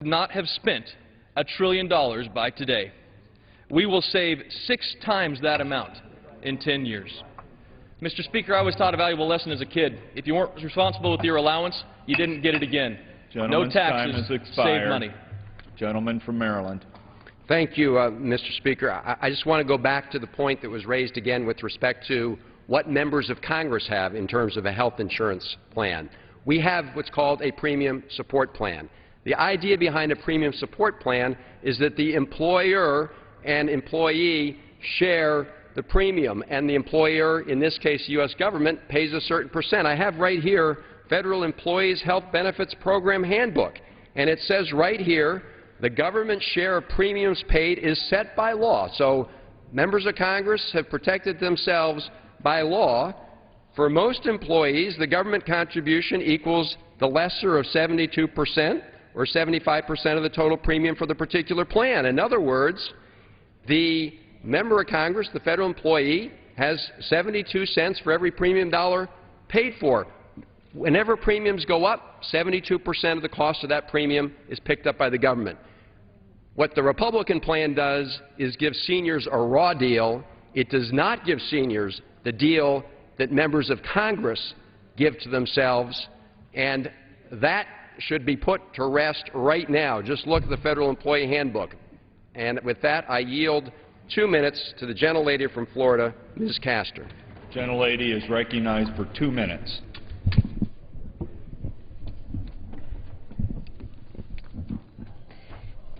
not have spent $1 trillion by today. We will save 6 times that amount in 10 years. Mr. Speaker, I was taught a valuable lesson as a kid. If you weren't responsible with your allowance, you didn't get it again. No taxes, save money. Gentleman from Maryland. Thank you, Mr. Speaker. I just want to go back to the point that was raised again with respect to what members of Congress have in terms of a health insurance plan. We have what's called a premium support plan. The idea behind a premium support plan is that the employer and employee share the premium, and the employer, in this case the U.S. government, pays a certain percent. I have right here Federal Employees Health Benefits Program Handbook, and it says right here the government share of premiums paid is set by law. So members of Congress have protected themselves by law. For most employees, the government contribution equals the lesser of 72% or 75% of the total premium for the particular plan. In other words, the member of Congress, the federal employee, has 72 cents for every premium dollar paid for. Whenever premiums go up, 72% of the cost of that premium is picked up by the government. What the Republican plan does is give seniors a raw deal. It does not give seniors the deal that members of Congress give to themselves, and that should be put to rest right now. Just look at the Federal Employee Handbook. And with that, I yield 2 minutes to the gentlelady from Florida, Ms. Castor. Gentlelady is recognized for 2 minutes.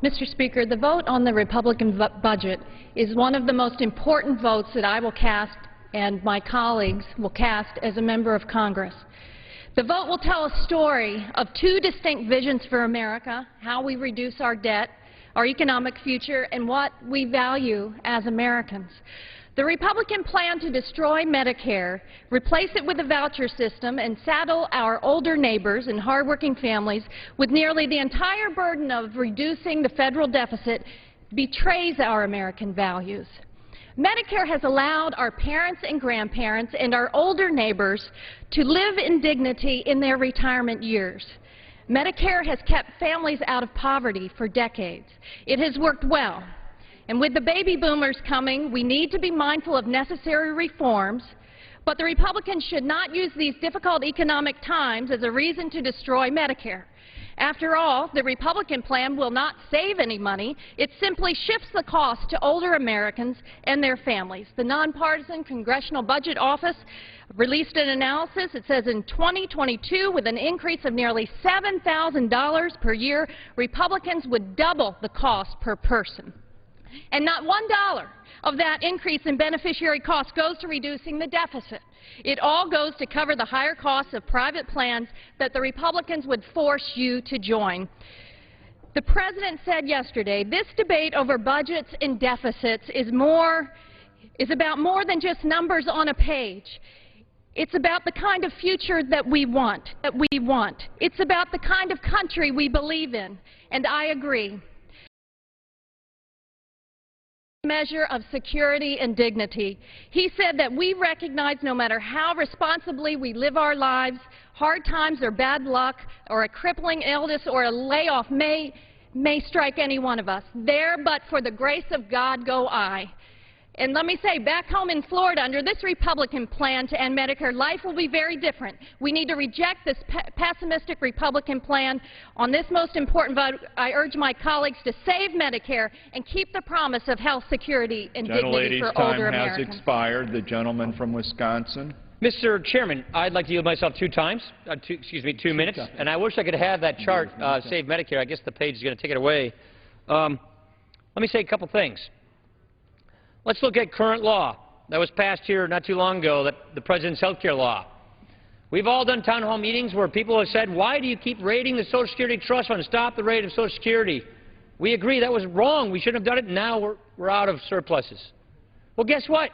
Mr. Speaker, the vote on the Republican budget is one of the most important votes that I will cast and my colleagues will cast as a member of Congress. The vote will tell a story of 2 distinct visions for America, how we reduce our debt, our economic future, and what we value as Americans. The Republican plan to destroy Medicare, replace it with a voucher system, and saddle our older neighbors and hardworking families with nearly the entire burden of reducing the federal deficit betrays our American values. Medicare has allowed our parents and grandparents and our older neighbors to live in dignity in their retirement years. Medicare has kept families out of poverty for decades. It has worked well. And with the baby boomers coming, we need to be mindful of necessary reforms, but the Republicans should not use these difficult economic times as a reason to destroy Medicare. After all, the Republican plan will not save any money. It simply shifts the cost to older Americans and their families. The nonpartisan Congressional Budget Office released an analysis. It says in 2022, with an increase of nearly $7,000 per year, Republicans would double the cost per person. And not $1 of that increase in beneficiary costs goes to reducing the deficit. It all goes to cover the higher costs of private plans that the Republicans would force you to join. The President said yesterday, this debate over budgets and deficits is about more than just numbers on a page. It's about the kind of future that we want. It's about the kind of country we believe in, and I agree. Measure of security and dignity. He said that we recognize no matter how responsibly we live our lives, hard times or bad luck or a crippling illness or a layoff may strike any one of us. There but for the grace of God go I. And let me say, back home in Florida, under this Republican plan to end Medicare, life will be very different. We need to reject this pessimistic Republican plan. On this most important vote, I urge my colleagues to save Medicare and keep the promise of health security and dignity for older Americans. Gentlelady's time has expired. The gentleman from Wisconsin. Mr. Chairman, I'd like to yield myself 2 minutes, and I wish I could have that chart, Save Medicare. I guess the page is going to take it away. Let me say a couple things. Let's look at current law that was passed here not too long ago, the President's health care law. We've all done town hall meetings where people have said, why do you keep raiding the Social Security Trust Fund? Stop the raid of Social Security. We agree that was wrong. We shouldn't have done it. Now we're out of surpluses. Well, guess what?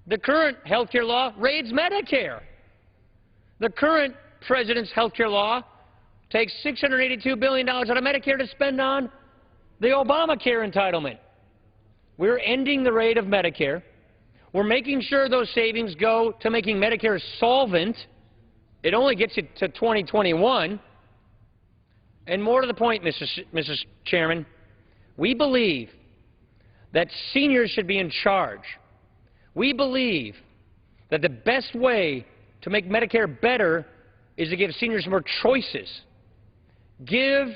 The current health care law raids Medicare. The current President's health care law takes $682 billion out of Medicare to spend on the Obamacare entitlement. We're ending the raid of Medicare. We're making sure those savings go to making Medicare solvent. It only gets you to 2021. And more to the point, Mr. Chairman, we believe that seniors should be in charge. We believe that the best way to make Medicare better is to give seniors more choices. Give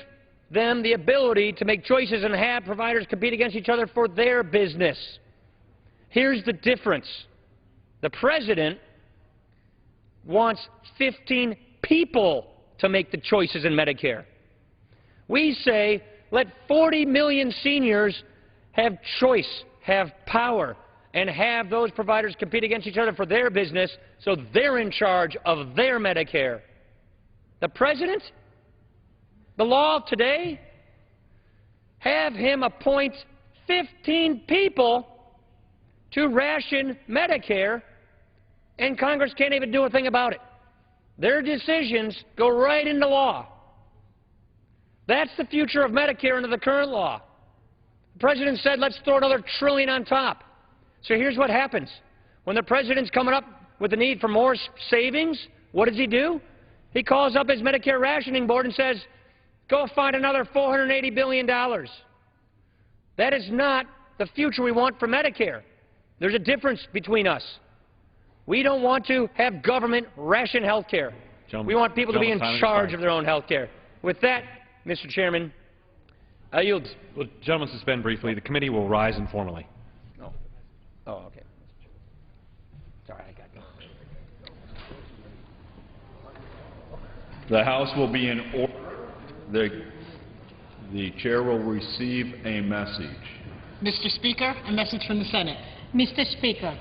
them the ability to make choices and have providers compete against each other for their business. Here's the difference. The President wants 15 people to make the choices in Medicare. We say let 40 million seniors have choice, have power, and have those providers compete against each other for their business so they're in charge of their Medicare. The President, the law today, have him appoint 15 people to ration Medicare, and Congress can't even do a thing about it. Their decisions go right into law. That's the future of Medicare under the current law. The President said, let's throw another $1 trillion on top. So here's what happens. When the President's coming up with the need for more savings, what does he do? He calls up his Medicare rationing board and says, go find another $480 billion. That is not the future we want for Medicare. There's a difference between us. We don't want to have government ration health care. We want people to be in charge of their own health care. With that, Mr. Chairman, I yield. Will the gentleman suspend briefly? The committee will rise informally. No. Oh, okay. Sorry, I got you. The House will be in order. The chair will receive a message. Mr. Speaker, a message from the Senate. Mr. Speaker,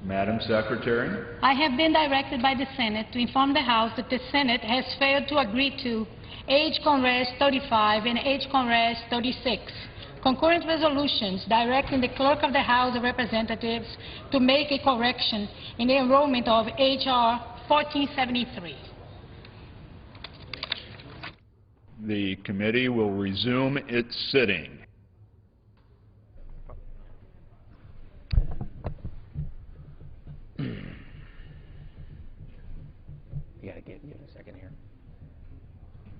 Madam Secretary. I have been directed by the Senate to inform the House that the Senate has failed to agree to H. Conres 35 and H. Conres 36, concurrent resolutions directing the Clerk of the House of Representatives to make a correction in the enrollment of H.R. 1473. The committee will resume its sitting. You gotta give a second here.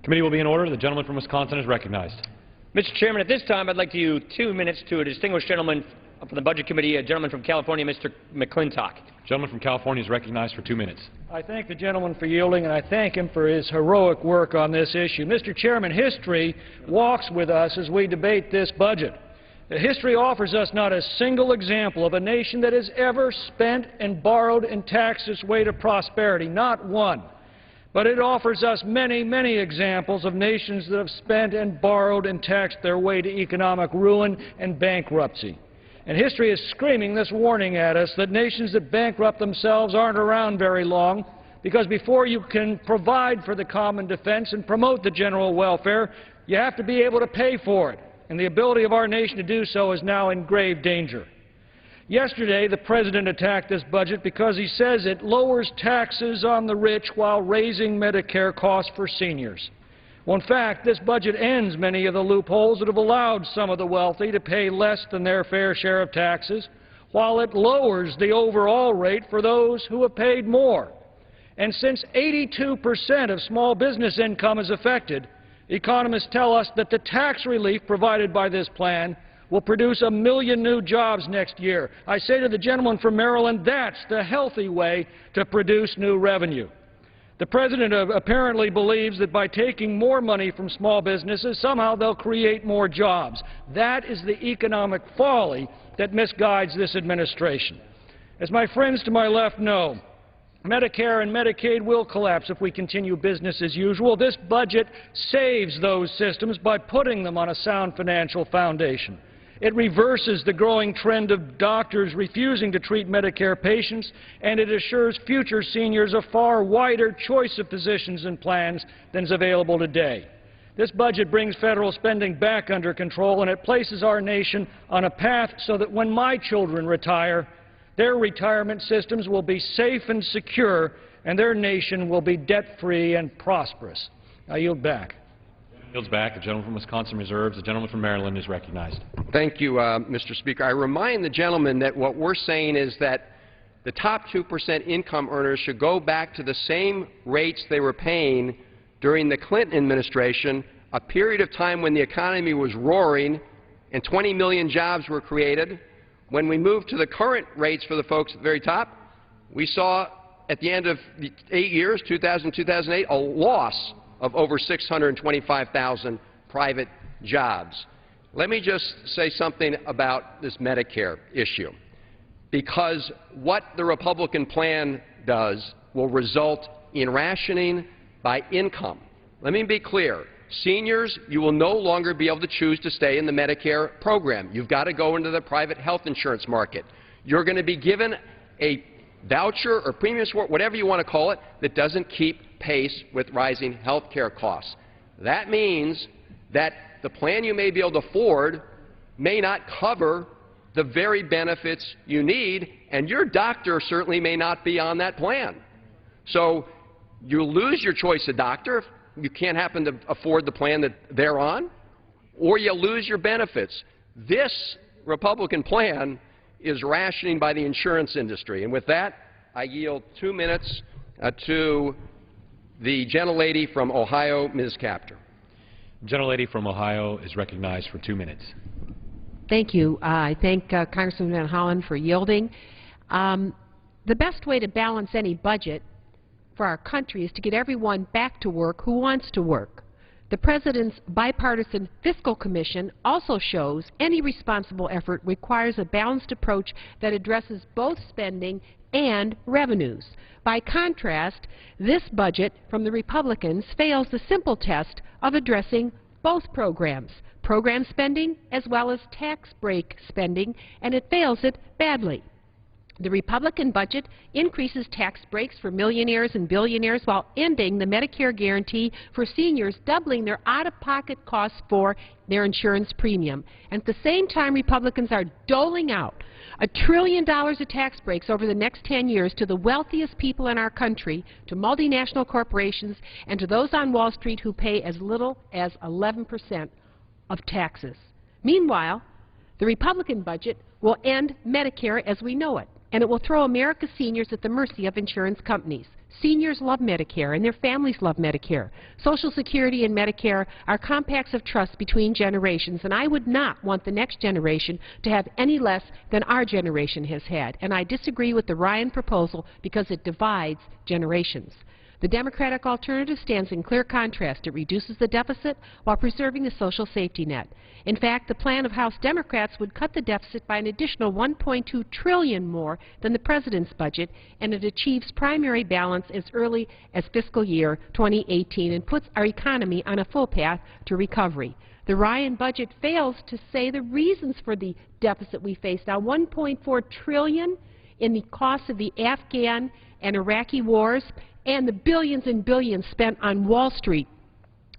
Committee will be in order. The gentleman from Wisconsin is recognized. Mr. Chairman, at this time, I'd like to use 2 minutes to a distinguished gentleman from the Budget Committee, a gentleman from California, Mr. McClintock. Gentleman from California is recognized for 2 minutes. I thank the gentleman for yielding, and I thank him for his heroic work on this issue. Mr. Chairman, history walks with us as we debate this budget. History offers us not a single example of a nation that has ever spent and borrowed and taxed its way to prosperity, not one. But it offers us many, many examples of nations that have spent and borrowed and taxed their way to economic ruin and bankruptcy. And history is screaming this warning at us that nations that bankrupt themselves aren't around very long, because before you can provide for the common defense and promote the general welfare, you have to be able to pay for it. And the ability of our nation to do so is now in grave danger. Yesterday, the President attacked this budget because he says it lowers taxes on the rich while raising Medicare costs for seniors. Well, in fact, this budget ends many of the loopholes that have allowed some of the wealthy to pay less than their fair share of taxes, while it lowers the overall rate for those who have paid more. And since 82% of small business income is affected, economists tell us that the tax relief provided by this plan will produce 1 million new jobs next year. I say to the gentleman from Maryland, that's the healthy way to produce new revenue. The President apparently believes that by taking more money from small businesses, somehow they'll create more jobs. That is the economic folly that misguides this administration. As my friends to my left know, Medicare and Medicaid will collapse if we continue business as usual. This budget saves those systems by putting them on a sound financial foundation. It reverses the growing trend of doctors refusing to treat Medicare patients, and it assures future seniors a far wider choice of physicians and plans than is available today. This budget brings federal spending back under control, and it places our nation on a path so that when my children retire, their retirement systems will be safe and secure, and their nation will be debt-free and prosperous. I yield back. Yields back. The gentleman from Wisconsin reserves. The gentleman from Maryland is recognized. Thank you, Mr. Speaker. I remind the gentleman that what we're saying is that the top 2% income earners should go back to the same rates they were paying during the Clinton administration a period of time when the economy was roaring and 20 million jobs were created. When we moved to the current rates for the folks at the very top, we saw at the end of the 8 years, 2000-2008, a loss of over 625,000 private jobs. Let me just say something about this Medicare issue, because what the Republican plan does will result in rationing by income. Let me be clear. Seniors, you will no longer be able to choose to stay in the Medicare program. You've got to go into the private health insurance market. You're going to be given a voucher or premium support, whatever you want to call it, that doesn't keep pace with rising health care costs. That means that the plan you may be able to afford may not cover the very benefits you need, and your doctor certainly may not be on that plan. So you lose your choice of doctor if you can't happen to afford the plan that they're on, or you lose your benefits. This Republican plan is rationing by the insurance industry. And with that, I yield 2 minutes to the gentlelady from Ohio, Ms. Capter. Gentlelady from Ohio is recognized for 2 minutes. Thank you. I thank Congressman Van Hollen for yielding. The best way to balance any budget for our country is to get everyone back to work who wants to work. The President's bipartisan Fiscal Commission also shows any responsible effort requires a balanced approach that addresses both spending and revenues. By contrast, this budget from the Republicans fails the simple test of addressing both programs, program spending as well as tax break spending, and it fails it badly. The Republican budget increases tax breaks for millionaires and billionaires while ending the Medicare guarantee for seniors, doubling their out-of-pocket costs for their insurance premium. And at the same time, Republicans are doling out $1 trillion of tax breaks over the next 10 years to the wealthiest people in our country, to multinational corporations, and to those on Wall Street who pay as little as 11% of taxes. Meanwhile, the Republican budget will end Medicare as we know it, and it will throw America's seniors at the mercy of insurance companies. Seniors love Medicare, and their families love Medicare. Social Security and Medicare are compacts of trust between generations, and I would not want the next generation to have any less than our generation has had. And I disagree with the Ryan proposal because it divides generations. The Democratic alternative stands in clear contrast. It reduces the deficit while preserving the social safety net. In fact, the plan of House Democrats would cut the deficit by an additional $1.2 trillion more than the President's budget, and it achieves primary balance as early as fiscal year 2018 and puts our economy on a full path to recovery. The Ryan budget fails to say the reasons for the deficit we face now. $1.4 trillion in the cost of the Afghan and Iraqi wars, and the billions and billions spent on Wall Street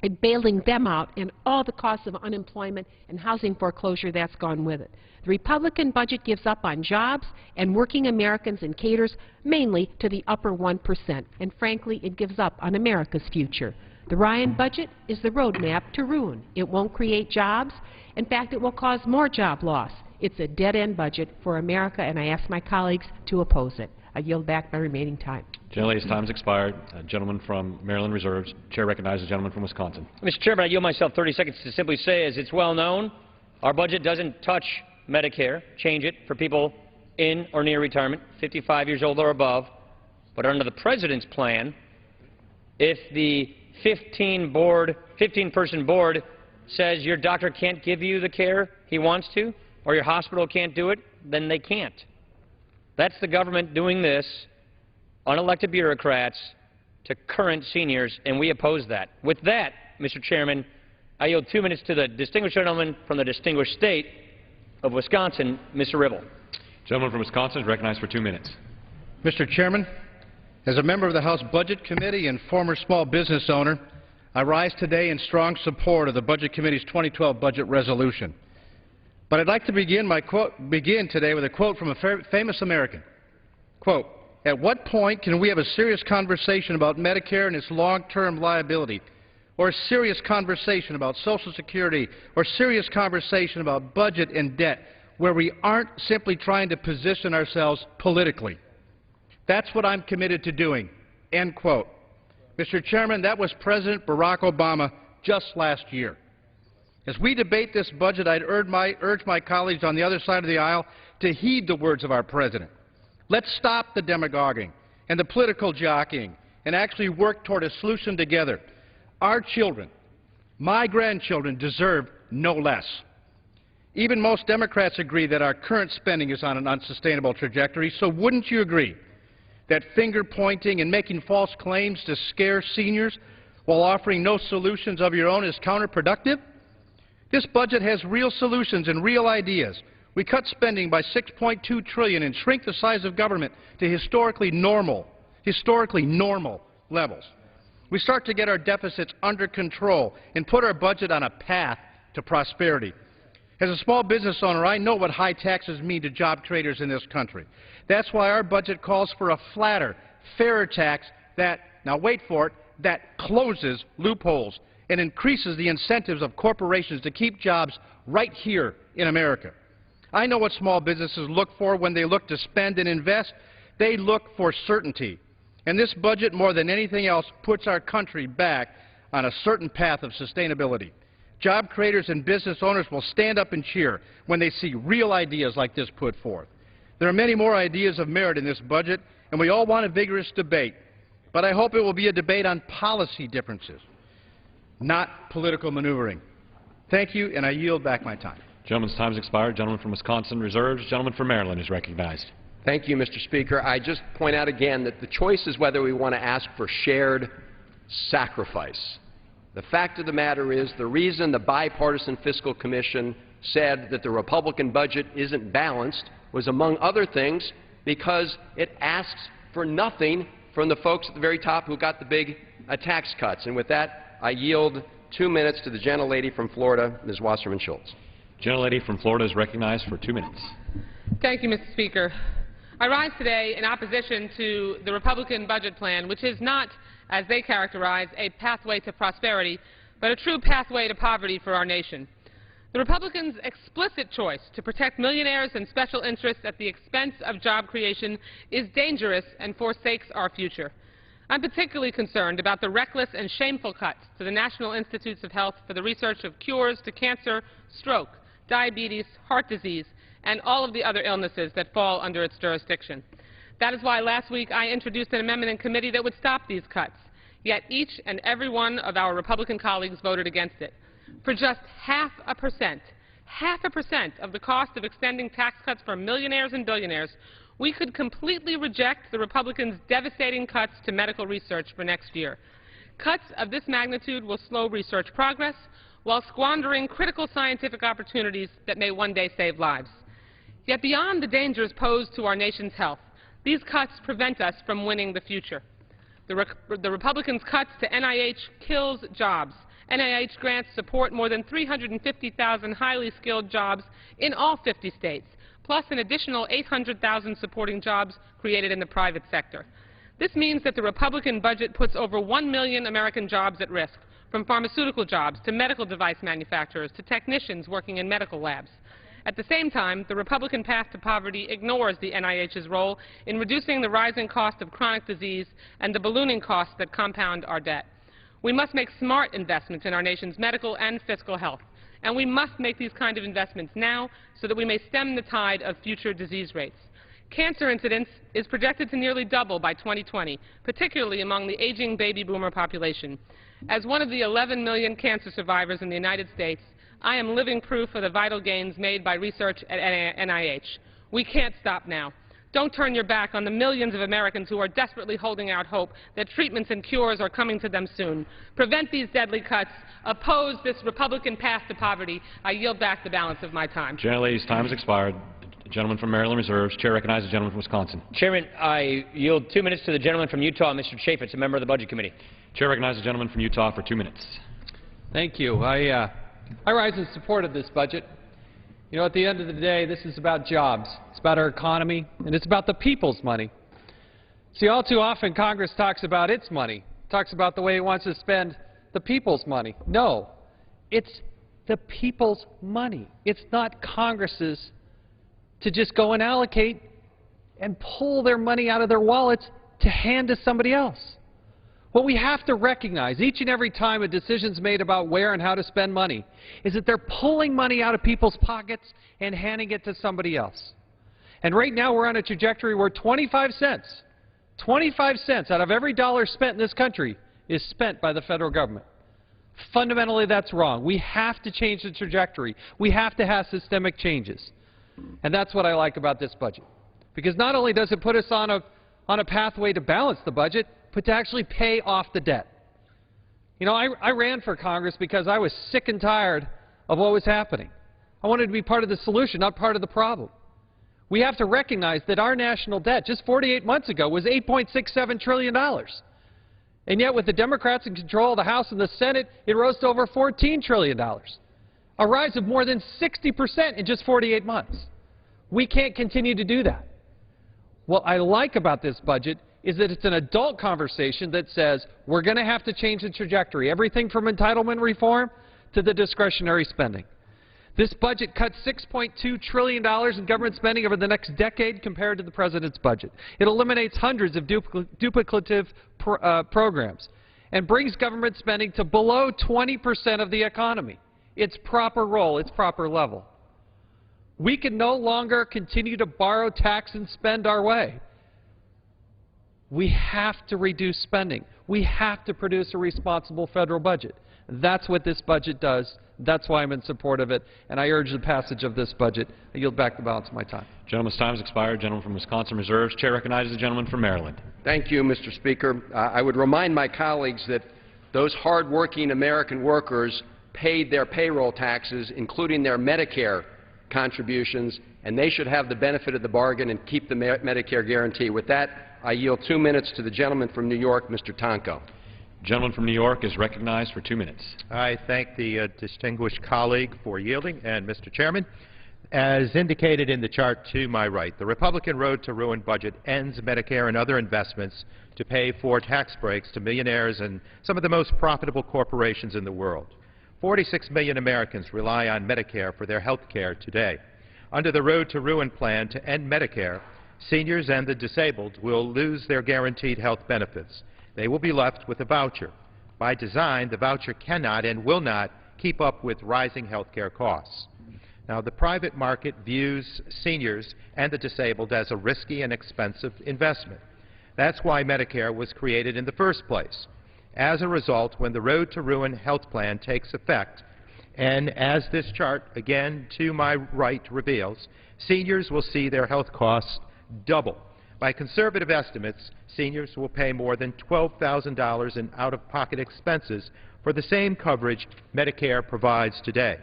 and bailing them out, and all the costs of unemployment and housing foreclosure that's gone with it. The Republican budget gives up on jobs and working Americans and caters mainly to the upper 1%. And frankly, it gives up on America's future. The Ryan budget is the roadmap to ruin. It won't create jobs. In fact, it will cause more job loss. It's a dead-end budget for America, and I ask my colleagues to oppose it. I yield back my remaining time. Gentlelady's time has expired. Gentleman from Maryland reserves. Chair recognizes the gentleman from Wisconsin. Mr. Chairman, I yield myself 30 seconds to simply say, as it's well known, our budget doesn't touch Medicare, change it for people in or near retirement, 55 years old or above. But under the President's plan, if the 15-person board says your doctor can't give you the care he wants to, or your hospital can't do it, then they can't. That's the government doing this, unelected bureaucrats, to current seniors, and we oppose that. With that, Mr. Chairman, I yield 2 minutes to the distinguished gentleman from the distinguished state of Wisconsin, Mr. Ribble. Gentleman from Wisconsin is recognized for 2 minutes. Mr. Chairman, as a member of the House Budget Committee and former small business owner, I rise today in strong support of the Budget Committee's 2012 budget resolution. But I'd like to begin today with a quote from a famous American. Quote, "At what point can we have a serious conversation about Medicare and its long-term liability, or a serious conversation about Social Security, or serious conversation about budget and debt, where we aren't simply trying to position ourselves politically? That's what I'm committed to doing." End quote. Mr. Chairman, that was President Barack Obama just last year. As we debate this budget, I'd urge my colleagues on the other side of the aisle to heed the words of our President. Let's stop the demagoguing and the political jockeying and actually work toward a solution together. Our children, my grandchildren, deserve no less. Even most Democrats agree that our current spending is on an unsustainable trajectory, so wouldn't you agree that finger-pointing and making false claims to scare seniors while offering no solutions of your own is counterproductive? This budget has real solutions and real ideas. We cut spending by $6.2 trillion and shrink the size of government to historically normal levels. We start to get our deficits under control and put our budget on a path to prosperity. As a small business owner, I know what high taxes mean to job creators in this country. That's why our budget calls for a flatter, fairer tax that, now wait for it, that closes loopholes and increases the incentives of corporations to keep jobs right here in America. I know what small businesses look for when they look to spend and invest. They look for certainty. And this budget, more than anything else, puts our country back on a certain path of sustainability. Job creators and business owners will stand up and cheer when they see real ideas like this put forth. There are many more ideas of merit in this budget, and we all want a vigorous debate. But I hope it will be a debate on policy differences, not political maneuvering. Thank you, and I yield back my time. Gentleman's time has expired. Gentleman from Wisconsin reserves. Gentleman from Maryland is recognized. Thank you, Mr. Speaker. I just point out again that the choice is whether we want to ask for shared sacrifice. The fact of the matter is the reason the bipartisan Fiscal Commission said that the Republican budget isn't balanced was, among other things, because it asks for nothing from the folks at the very top who got the big tax cuts. And with that, I yield 2 minutes to the gentlelady from Florida, Ms. Wasserman Schultz. Gentlelady from Florida is recognized for 2 minutes. Thank you, Mr. Speaker. I rise today in opposition to the Republican budget plan, which is not, as they characterize, a pathway to prosperity, but a true pathway to poverty for our nation. The Republicans' explicit choice to protect millionaires and special interests at the expense of job creation is dangerous and forsakes our future. I'm particularly concerned about the reckless and shameful cuts to the National Institutes of Health for the research of cures to cancer, stroke, diabetes, heart disease, and all of the other illnesses that fall under its jurisdiction. That is why last week I introduced an amendment in committee that would stop these cuts, yet each and every one of our Republican colleagues voted against it. For just 0.5% of the cost of extending tax cuts for millionaires and billionaires, we could completely reject the Republicans' devastating cuts to medical research for next year. Cuts of this magnitude will slow research progress while squandering critical scientific opportunities that may one day save lives. Yet beyond the dangers posed to our nation's health, these cuts prevent us from winning the future. The Republicans' cuts to NIH kills jobs. NIH grants support more than 350,000 highly skilled jobs in all 50 states, plus an additional 800,000 supporting jobs created in the private sector. This means that the Republican budget puts over 1 million American jobs at risk, from pharmaceutical jobs to medical device manufacturers to technicians working in medical labs. At the same time, the Republican path to poverty ignores the NIH's role in reducing the rising cost of chronic disease and the ballooning costs that compound our debt. We must make smart investments in our nation's medical and fiscal health, and we must make these kind of investments now so that we may stem the tide of future disease rates. Cancer incidence is projected to nearly double by 2020, particularly among the aging baby boomer population. As one of the 11 million cancer survivors in the United States, I am living proof of the vital gains made by research at NIH. We can't stop now. Don't turn your back on the millions of Americans who are desperately holding out hope that treatments and cures are coming to them soon. Prevent these deadly cuts. Oppose this Republican path to poverty. I yield back the balance of my time. Gentlelady's time has expired. The gentleman from Maryland reserves. Chair recognizes the gentleman from Wisconsin. Chairman, I yield 2 minutes to the gentleman from Utah, Mr. Chaffetz, a member of the Budget Committee. Chair recognizes the gentleman from Utah for 2 minutes. Thank you. I rise in support of this budget. You know, at the end of the day, this is about jobs. It's about our economy, and it's about the people's money. See, all too often Congress talks about its money, talks about the way it wants to spend the people's money. No, it's the people's money. It's not Congress's to just go and allocate and pull their money out of their wallets to hand to somebody else. What we have to recognize each and every time a decision's made about where and how to spend money is that they're pulling money out of people's pockets and handing it to somebody else. And right now we're on a trajectory where 25 cents out of every dollar spent in this country is spent by the federal government. Fundamentally, that's wrong. We have to change the trajectory. We have to have systemic changes. And that's what I like about this budget. Because not only does it put us on a pathway to balance the budget, but to actually pay off the debt. You know, I ran for Congress because I was sick and tired of what was happening. I wanted to be part of the solution, not part of the problem. We have to recognize that our national debt just 48 months ago was $8.67 trillion. And yet with the Democrats in control of the House and the Senate, it rose to over $14 trillion. A rise of more than 60% in just 48 months. We can't continue to do that. What I like about this budget is that it's an adult conversation that says we're going to have to change the trajectory, everything from entitlement reform to the discretionary spending. This budget cuts $6.2 trillion in government spending over the next decade compared to the President's budget. It eliminates hundreds of duplicative programs and brings government spending to below 20% of the economy, its proper role, its proper level. We can no longer continue to borrow, tax, and spend our way. We have to reduce spending. We have to produce a responsible federal budget. That's what this budget does. That's why I'm in support of it, and I urge the passage of this budget. I yield back the balance of my time. Gentleman's time has expired. Gentleman from Wisconsin reserves. Chair recognizes the gentleman from Maryland. Thank you, Mr. Speaker. I would remind my colleagues that those hard-working American workers paid their payroll taxes, including their Medicare contributions, and they should have the benefit of the bargain and keep the Medicare guarantee. With that, I yield 2 minutes to the gentleman from New York, Mr. Tonko. Gentleman from New York is recognized for 2 minutes. I thank the distinguished colleague for yielding, and Mr. Chairman, as indicated in the chart to my right, the Republican Road to Ruin budget ends Medicare and other investments to pay for tax breaks to millionaires and some of the most profitable corporations in the world. 46 million Americans rely on Medicare for their health care today. Under the Road to Ruin plan to end Medicare, seniors and the disabled will lose their guaranteed health benefits. They will be left with a voucher. By design, the voucher cannot and will not keep up with rising health care costs. Now, the private market views seniors and the disabled as a risky and expensive investment. That's why Medicare was created in the first place. As a result, when the Road to Ruin health plan takes effect, and as this chart, again to my right, reveals, seniors will see their health costs double. By conservative estimates, seniors will pay more than $12,000 in out-of-pocket expenses for the same coverage Medicare provides today.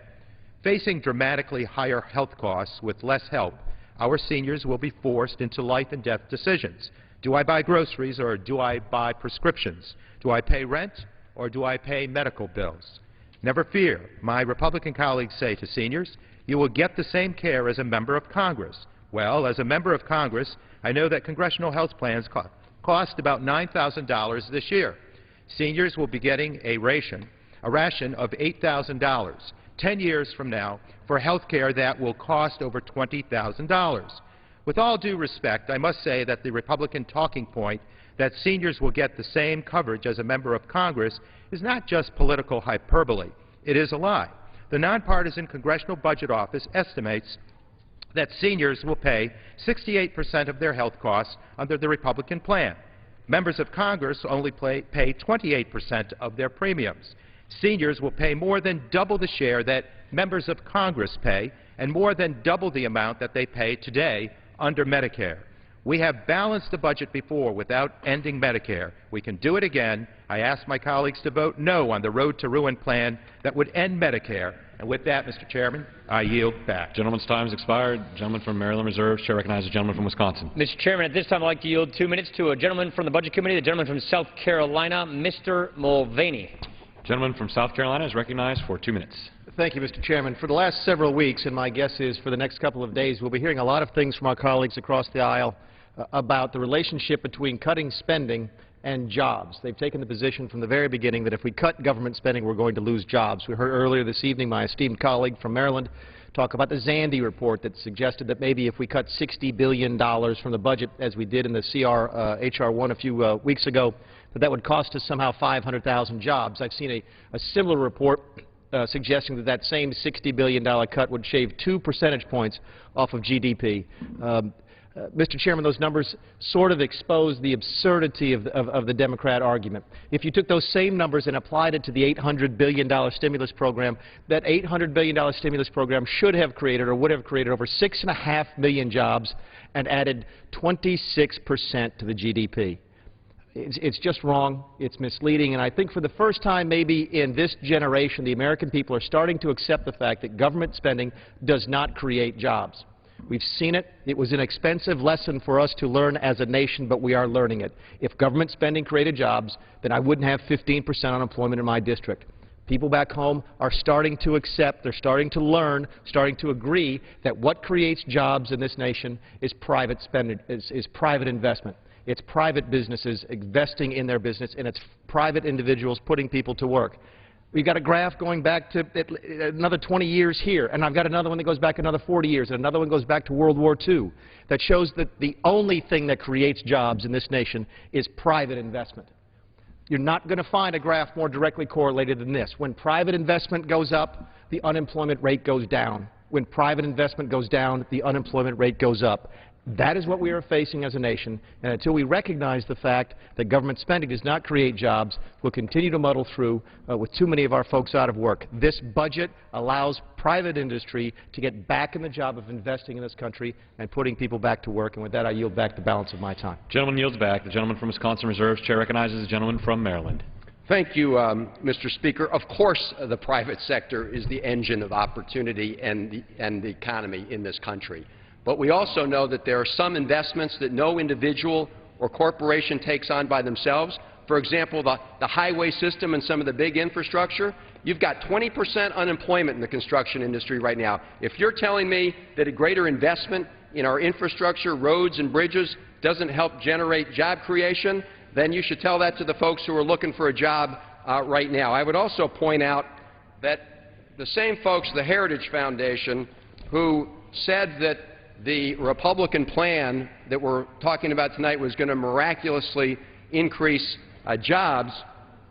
Facing dramatically higher health costs with less help, our seniors will be forced into life-and-death decisions. Do I buy groceries or do I buy prescriptions? Do I pay rent or do I pay medical bills? Never fear, my Republican colleagues say to seniors, you will get the same care as a member of Congress. Well, as a member of Congress, I know that congressional health plans cost about $9,000 this year. Seniors will be getting a ration of $8,000 10 years from now for health care that will cost over $20,000. With all due respect, I must say that the Republican talking point that seniors will get the same coverage as a member of Congress is not just political hyperbole. It is a lie. The nonpartisan Congressional Budget Office estimates that seniors will pay 68% of their health costs under the Republican plan. Members of Congress only pay 28% of their premiums. Seniors will pay more than double the share that members of Congress pay and more than double the amount that they pay today under Medicare. We have balanced the budget before without ending Medicare. We can do it again. I ask my colleagues to vote no on the Road to Ruin plan that would end Medicare. And with that, Mr. Chairman, I yield back. Gentleman's time has expired. Gentleman from Maryland reserves. Chair recognizes the gentleman from Wisconsin. Mr. Chairman, at this time I'd like to yield 2 minutes to a gentleman from the Budget Committee, the gentleman from South Carolina, Mr. Mulvaney. Gentleman from South Carolina is recognized for 2 minutes. Thank you, Mr. Chairman. For the last several weeks, and my guess is for the next couple of days, we'll be hearing a lot of things from our colleagues across the aisle about the relationship between cutting spending and jobs. They've taken the position from the very beginning that if we cut government spending, we're going to lose jobs. We heard earlier this evening my esteemed colleague from Maryland talk about the Zandy report that suggested that maybe if we cut $60 billion from the budget, as we did in the H.R. 1 a few weeks ago, that would cost us somehow 500,000 jobs. I've seen a similar report suggesting that that same $60 billion cut would shave 2 percentage points off of GDP. Mr. Chairman, those numbers sort of expose the absurdity of the Democrat argument. If you took those same numbers and applied it to the $800 billion stimulus program, that $800 billion stimulus program should have created or would have created over 6.5 million jobs and added 26% to the GDP. It's just wrong, it's misleading, and I think for the first time maybe in this generation, the American people are starting to accept the fact that government spending does not create jobs. We've seen it. It was an expensive lesson for us to learn as a nation, but we are learning it. If government spending created jobs, then I wouldn't have 15% unemployment in my district. People back home are starting to accept, they're starting to learn, starting to agree that what creates jobs in this nation is private spending, is private investment. It's private businesses investing in their business, and it's private individuals putting people to work. We've got a graph going back to another 20 years here, and I've got another one that goes back another 40 years, and another one goes back to World War II, that shows that the only thing that creates jobs in this nation is private investment. You're not going to find a graph more directly correlated than this. When private investment goes up, the unemployment rate goes down. When private investment goes down, the unemployment rate goes up. That is what we are facing as a nation, and until we recognize the fact that government spending does not create jobs, we'll continue to muddle through with too many of our folks out of work. This budget allows private industry to get back in the job of investing in this country and putting people back to work, and with that I yield back the balance of my time. Gentleman yields back. The gentleman from Wisconsin reserves. Chair recognizes the gentleman from Maryland. Thank you, Mr. Speaker. Of course, the private sector is the engine of opportunity and the economy in this country. But we also know that there are some investments that no individual or corporation takes on by themselves. For example, the highway system and some of the big infrastructure. You've got 20% unemployment in the construction industry right now. If you're telling me that a greater investment in our infrastructure, roads and bridges, doesn't help generate job creation, then you should tell that to the folks who are looking for a job right now. I would also point out that the same folks, the Heritage Foundation, who said that the Republican plan that we're talking about tonight was going to miraculously increase jobs,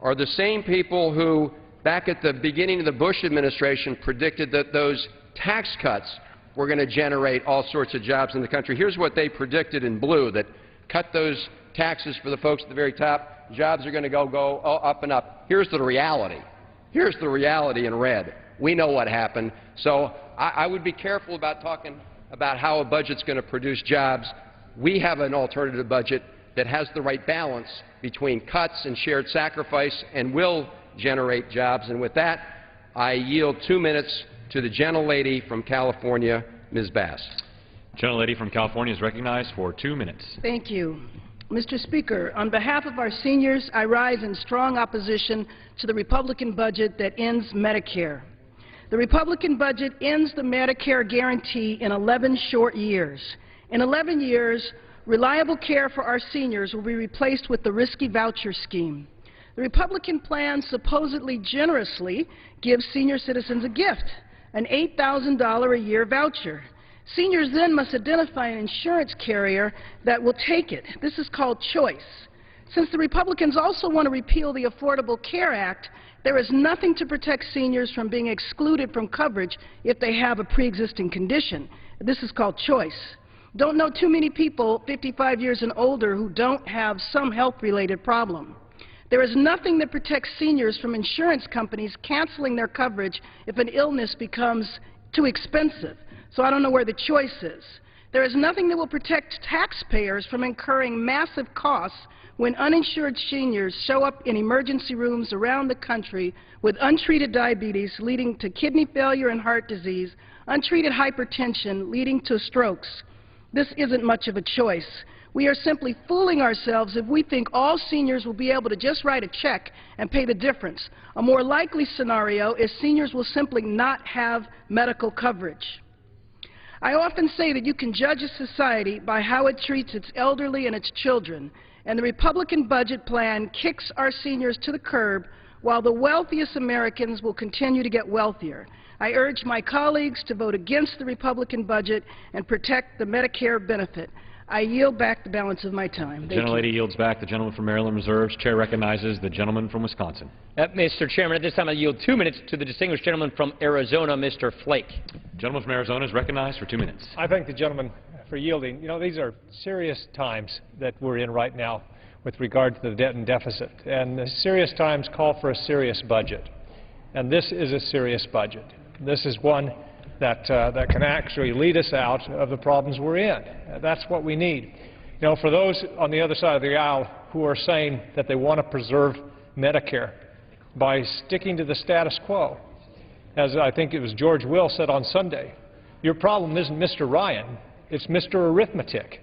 are the same people who, back at the beginning of the Bush administration, predicted that those tax cuts were going to generate all sorts of jobs in the country. Here's what they predicted in blue, that cut those taxes for the folks at the very top, jobs are going to go up and up. Here's the reality. Here's the reality in red. We know what happened. So I would be careful about talking about how a budget's going to produce jobs. We have an alternative budget that has the right balance between cuts and shared sacrifice and will generate jobs. And with that, I yield 2 minutes to the gentlelady from California, Ms. Bass. Gentlelady from California is recognized for 2 minutes. Thank you. Mr. Speaker, on behalf of our seniors, I rise in strong opposition to the Republican budget that ends Medicare. The Republican budget ends the Medicare guarantee in 11 short years. In 11 years, reliable care for our seniors will be replaced with the risky voucher scheme. The Republican plan supposedly generously gives senior citizens a gift, an $8,000 a year voucher. Seniors then must identify an insurance carrier that will take it. This is called choice. Since the Republicans also want to repeal the Affordable Care Act, there is nothing to protect seniors from being excluded from coverage if they have a pre-existing condition. This is called choice. Don't know too many people 55 years and older who don't have some health-related problem. There is nothing that protects seniors from insurance companies canceling their coverage if an illness becomes too expensive. So I don't know where the choice is. There is nothing that will protect taxpayers from incurring massive costs when uninsured seniors show up in emergency rooms around the country with untreated diabetes leading to kidney failure and heart disease, untreated hypertension leading to strokes. This isn't much of a choice. We are simply fooling ourselves if we think all seniors will be able to just write a check and pay the difference. A more likely scenario is seniors will simply not have medical coverage. I often say that you can judge a society by how it treats its elderly and its children, and the Republican budget plan kicks our seniors to the curb while the wealthiest Americans will continue to get wealthier. I urge my colleagues to vote against the Republican budget and protect the Medicare benefit. I yield back the balance of my time. The gentlelady yields back. The gentleman from Maryland reserves. Chair recognizes the gentleman from Wisconsin. Mr. Chairman, at this time I yield 2 minutes to the distinguished gentleman from Arizona, Mr. Flake. The gentleman from Arizona is recognized for 2 minutes. I thank the gentleman for yielding. You know, these are serious times that we're in right now with regard to the debt and deficit. And the serious times call for a serious budget. And this is a serious budget. This is one that can actually lead us out of the problems we're in. That's what we need. You know, for those on the other side of the aisle who are saying that they want to preserve Medicare by sticking to the status quo, as I think it was George Will said on Sunday, your problem isn't Mr. Ryan, it's Mr. Arithmetic.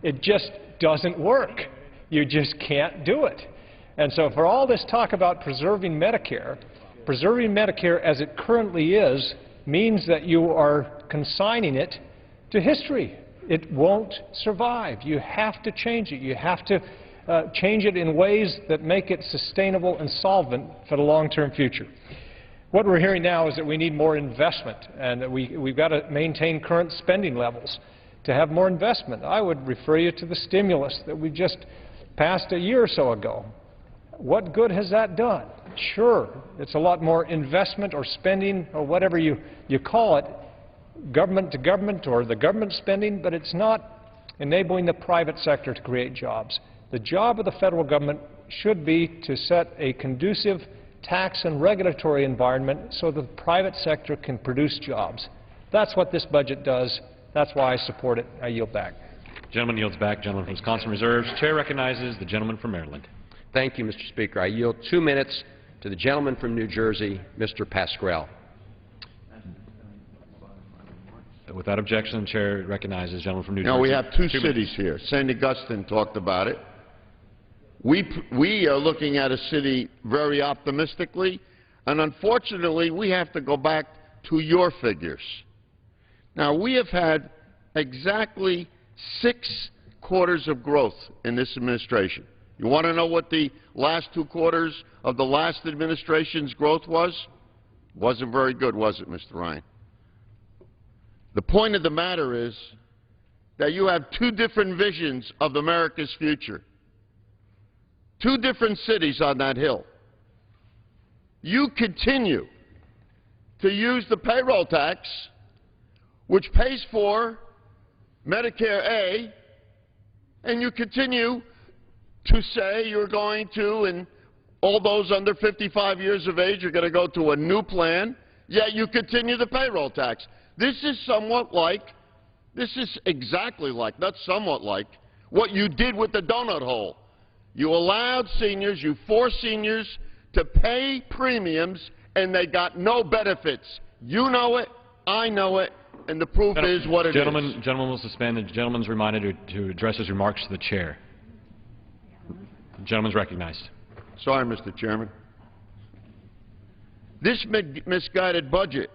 It just doesn't work. You just can't do it. And so for all this talk about preserving Medicare as it currently is means that you are consigning it to history. It won't survive. You have to change it. You have to change it in ways that make it sustainable and solvent for the long-term future. What we're hearing now is that we need more investment and that we've got to maintain current spending levels to have more investment. I would refer you to the stimulus that we just passed a year or so ago. What good has that done? Sure, it's a lot more investment or spending or whatever you call it, government to government or the government spending, but it's not enabling the private sector to create jobs. The job of the federal government should be to set a conducive tax and regulatory environment so the private sector can produce jobs. That's what this budget does. That's why I support it. I yield back. Gentleman yields back. Gentleman from Wisconsin reserves. Chair recognizes the gentleman from Maryland. Thank you, Mr. Speaker. I yield 2 minutes to the gentleman from New Jersey, Mr. Pascrell. Without objection, the chair recognizes the gentleman from New Jersey. Now, we have two cities here. St. Augustine talked about it. We are looking at a city very optimistically, and unfortunately, we have to go back to your figures. Now, we have had exactly 6 quarters of growth in this administration. You want to know what the last 2 quarters of the last administration's growth was? Wasn't very good, was it, Mr. Ryan? The point of the matter is that you have 2 different visions of America's future. 2 different cities on that hill. You continue to use the payroll tax, which pays for Medicare A, and you continue to say you're going to, and all those under 55 years of age are going to go to a new plan, yet you continue the payroll tax. This is somewhat like, this is exactly like, not somewhat like, what you did with the donut hole. You allowed seniors, you forced seniors to pay premiums, and they got no benefits. You know it, I know it, and the proof is what it is. Gentleman will suspend. The gentleman's reminded to address his remarks to the chair. The gentleman's recognized. Sorry, Mr. Chairman. This misguided budget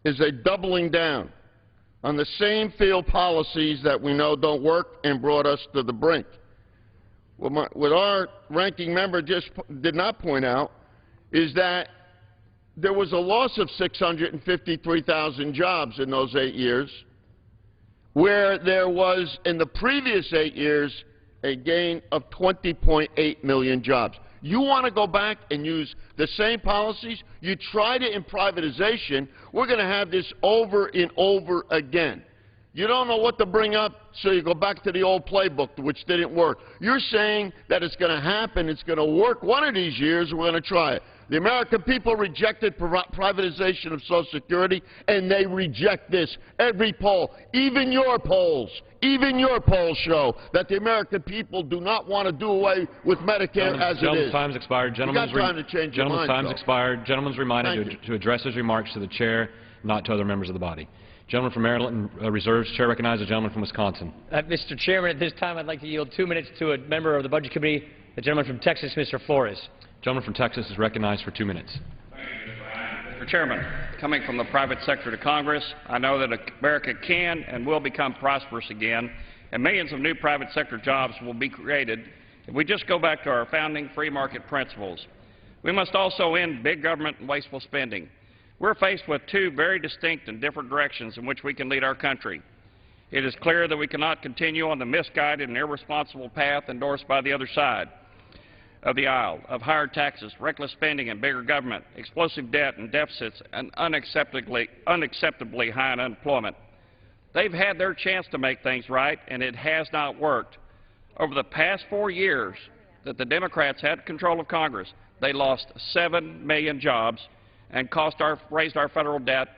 is a doubling down on the same failed policies that we know don't work and brought us to the brink. What our ranking member just did not point out is that there was a loss of 653,000 jobs in those 8 years, where there was, in the previous 8 years, a gain of 20.8 million jobs. You want to go back and use the same policies? You tried it in privatization. We're going to have this over and over again. You don't know what to bring up, so you go back to the old playbook, which didn't work. You're saying that it's going to happen, it's going to work one of these years, we're going to try it. The American people rejected privatization of Social Security, and they reject this. Every poll, even your polls show that the American people do not want to do away with Medicare as it is. Gentleman's time's expired. Gentleman's time's expired. Gentleman's reminded to address his remarks to the chair, not to other members of the body. Gentleman from Maryland reserves. Chair recognizes the gentleman from Wisconsin. Mr. Chairman, at this time I'd like to yield 2 minutes to a member of the Budget Committee, the gentleman from Texas, Mr. Flores. Gentleman from Texas is recognized for 2 minutes. Mr. Chairman, coming from the private sector to Congress, I know that America can and will become prosperous again, and millions of new private sector jobs will be created if we just go back to our founding free market principles. We must also end big government and wasteful spending. We're faced with 2 very distinct and different directions in which we can lead our country. It is clear that we cannot continue on the misguided and irresponsible path endorsed by the other side of the aisle of higher taxes, reckless spending and bigger government, explosive debt and deficits, and unacceptably high unemployment. They've had their chance to make things right, and it has not worked. Over the past 4 years that the Democrats had control of Congress, they lost 7 million jobs and raised our federal debt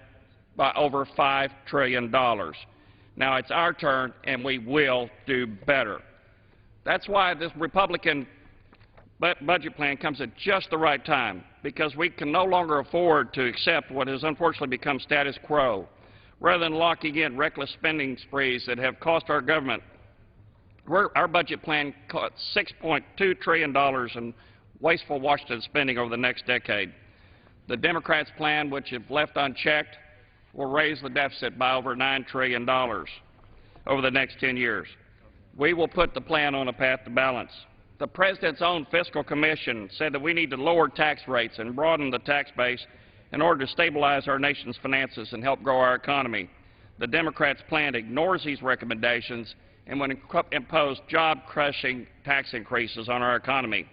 by over $5 trillion. Now it's our turn, and we will do better. That's why this Republican budget plan comes at just the right time, because we can no longer afford to accept what has unfortunately become status quo. Rather than locking in reckless spending sprees that have cost our government, our budget plan cost $6.2 trillion in wasteful Washington spending over the next decade. The Democrats' plan, which if left unchecked, will raise the deficit by over $9 trillion over the next 10 years. We will put the plan on a path to balance. The President's own Fiscal Commission said that we need to lower tax rates and broaden the tax base in order to stabilize our nation's finances and help grow our economy. The Democrats' plan ignores these recommendations and would impose job-crushing tax increases on our economy.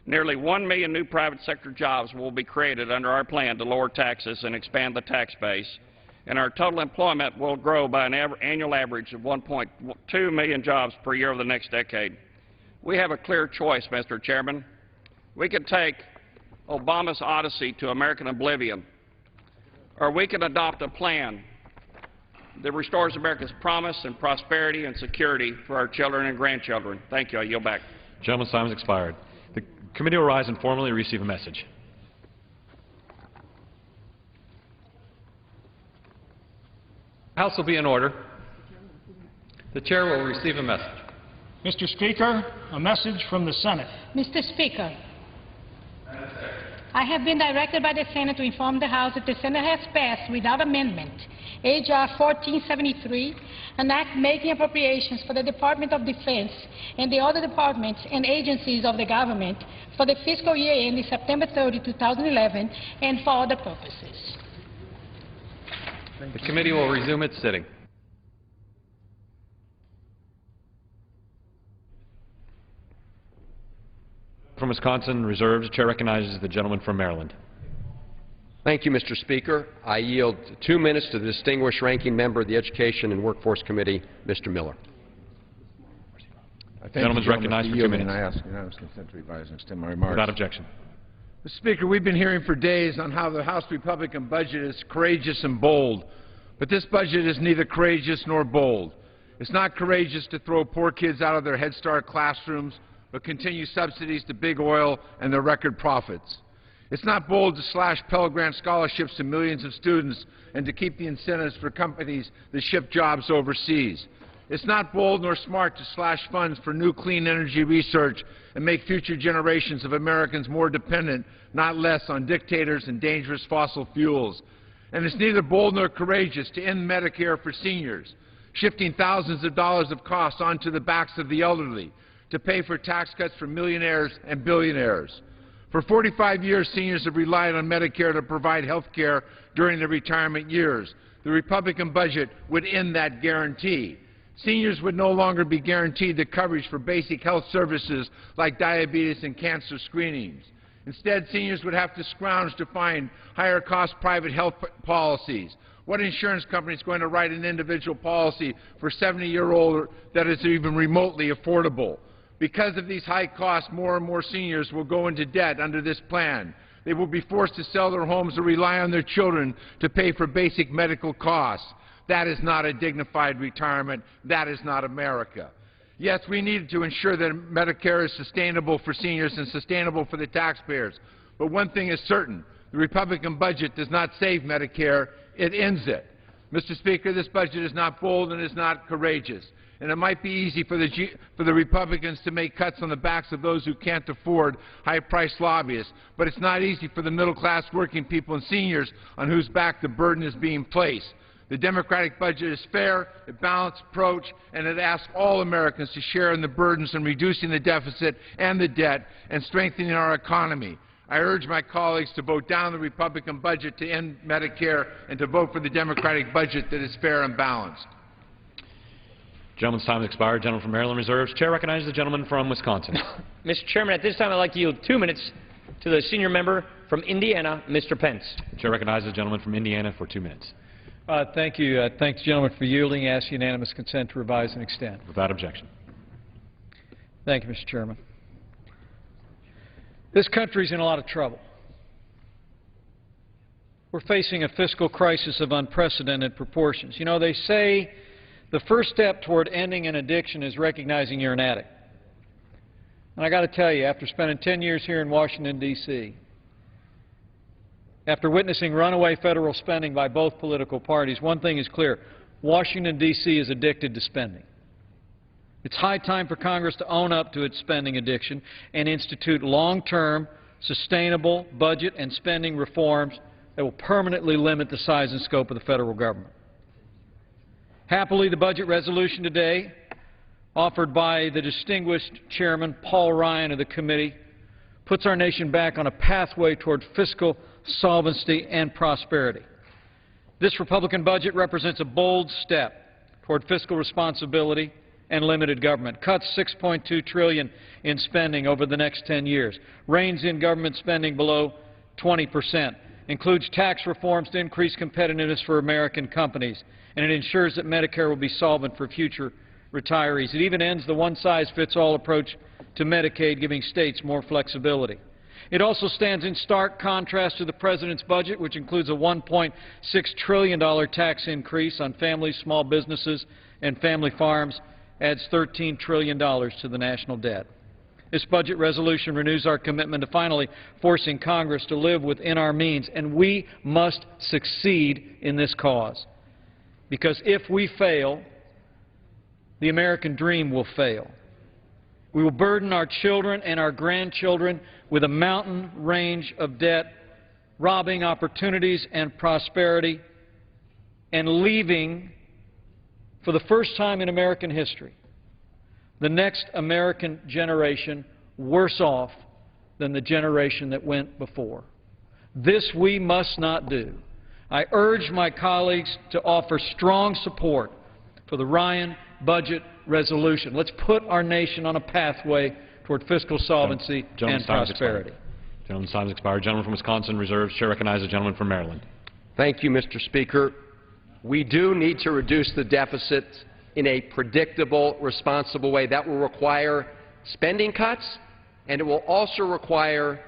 Nearly 1 million new private sector jobs will be created under our plan to lower taxes and expand the tax base, and our total employment will grow by an annual average of 1.2 million jobs per year over the next decade. We have a clear choice, Mr. Chairman. We can take Obama's odyssey to American oblivion, or we can adopt a plan that restores America's promise and prosperity and security for our children and grandchildren. Thank you. I yield back. Gentleman's time has expired. The committee will rise and formally receive a message. The House will be in order. The Chair will receive a message. Mr. Speaker, a message from the Senate. Mr. Speaker, I have been directed by the Senate to inform the House that the Senate has passed without amendment H.R. 1473, an act making appropriations for the Department of Defense and the other departments and agencies of the government for the fiscal year ending September 30, 2011, and for other purposes. The committee will resume its sitting. From Wisconsin, reserves. The Chair recognizes the gentleman from Maryland. Thank you, Mr. Speaker. I yield 2 minutes to the distinguished ranking member of the Education and Workforce Committee, Mr. Miller. The gentleman is recognized for 2 minutes. I ask unanimous consent to revise and extend my remarks. Without objection. Mr. Speaker, we've been hearing for days on how the House Republican budget is courageous and bold, but this budget is neither courageous nor bold. It's not courageous to throw poor kids out of their Head Start classrooms, but continue subsidies to big oil and their record profits. It's not bold to slash Pell Grant scholarships to millions of students and to keep the incentives for companies that ship jobs overseas. It's not bold nor smart to slash funds for new clean energy research and make future generations of Americans more dependent, not less, on dictators and dangerous fossil fuels. And it's neither bold nor courageous to end Medicare for seniors, shifting thousands of dollars of costs onto the backs of the elderly to pay for tax cuts for millionaires and billionaires. For 45 years, seniors have relied on Medicare to provide health care during their retirement years. The Republican budget would end that guarantee. Seniors would no longer be guaranteed the coverage for basic health services like diabetes and cancer screenings. Instead, seniors would have to scrounge to find higher-cost private health policies. What insurance company is going to write an individual policy for 70-year-old that is even remotely affordable? Because of these high costs, more and more seniors will go into debt under this plan. They will be forced to sell their homes or rely on their children to pay for basic medical costs. That is not a dignified retirement. That is not America. Yes, we need to ensure that Medicare is sustainable for seniors and sustainable for the taxpayers. But one thing is certain. The Republican budget does not save Medicare. It ends it. Mr. Speaker, this budget is not bold and is not courageous. And it might be easy for the Republicans to make cuts on the backs of those who can't afford high-priced lobbyists, but it's not easy for the middle-class working people and seniors on whose back the burden is being placed. The Democratic budget is fair, a balanced approach, and it asks all Americans to share in the burdens in reducing the deficit and the debt and strengthening our economy. I urge my colleagues to vote down the Republican budget to end Medicare and to vote for the Democratic budget that is fair and balanced. Gentleman's time has expired. Gentleman from Maryland reserves. Chair recognizes the gentleman from Wisconsin. Mr. Chairman, at this time I'd like to yield 2 minutes to the senior member from Indiana, Mr. Pence. Chair recognizes the gentleman from Indiana for 2 minutes. Thank you. Thank the gentleman for yielding. Ask unanimous consent to revise and extend. Without objection. Thank you, Mr. Chairman. This country's in a lot of trouble. We're facing a fiscal crisis of unprecedented proportions. You know, they say the first step toward ending an addiction is recognizing you're an addict. And I got to tell you, after spending 10 years here in Washington, D.C., after witnessing runaway federal spending by both political parties, one thing is clear. Washington, D.C. is addicted to spending. It's high time for Congress to own up to its spending addiction and institute long-term, sustainable budget and spending reforms that will permanently limit the size and scope of the federal government. Happily, the budget resolution today, offered by the distinguished Chairman Paul Ryan of the committee, puts our nation back on a pathway toward fiscal solvency and prosperity. This Republican budget represents a bold step toward fiscal responsibility and limited government, cuts $6.2 trillion in spending over the next 10 years, reins in government spending below 20%, includes tax reforms to increase competitiveness for American companies, and it ensures that Medicare will be solvent for future retirees. It even ends the one-size-fits-all approach to Medicaid, giving states more flexibility. It also stands in stark contrast to the President's budget, which includes a $1.6 trillion tax increase on families, small businesses, and family farms, adds $13 trillion to the national debt. This budget resolution renews our commitment to finally forcing Congress to live within our means, and we must succeed in this cause. Because if we fail, the American dream will fail. We will burden our children and our grandchildren with a mountain range of debt, robbing opportunities and prosperity, and leaving, for the first time in American history, the next American generation worse off than the generation that went before. This we must not do. I urge my colleagues to offer strong support for the Ryan budget resolution. Let's put our nation on a pathway toward fiscal solvency and prosperity. Gentleman's time has expired. Gentleman from Wisconsin reserves. Chair recognizes the gentleman from Maryland. Thank you, Mr. Speaker. We do need to reduce the deficit in a predictable, responsible way. That will require spending cuts, and it will also require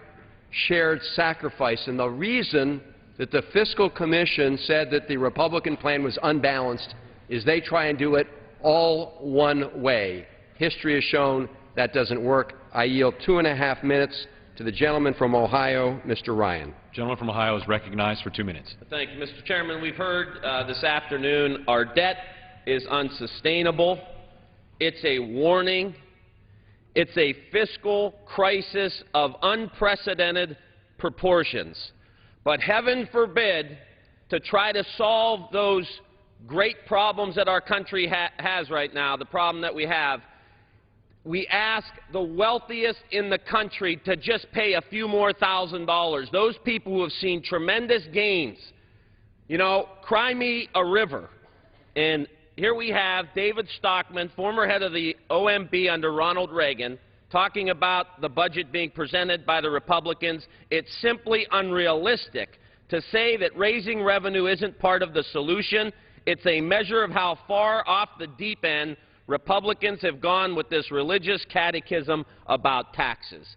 shared sacrifice. And the reason that the Fiscal Commission said that the Republican plan was unbalanced is they try and do it all one way. History has shown that doesn't work. I yield 2.5 minutes to the gentleman from Ohio, Mr. Ryan. Gentleman from Ohio is recognized for 2 minutes. Thank you, Mr. Chairman. We've heard this afternoon our debt is unsustainable. It's a warning. It's a fiscal crisis of unprecedented proportions. But heaven forbid to try to solve those great problems that our country has right now, the problem that we have, we ask the wealthiest in the country to just pay a few more $1,000. Those people who have seen tremendous gains. You know, cry me a river. And here we have David Stockman, former head of the OMB under Ronald Reagan, talking about the budget being presented by the Republicans. It's simply unrealistic to say that raising revenue isn't part of the solution. It's a measure of how far off the deep end Republicans have gone with this religious catechism about taxes.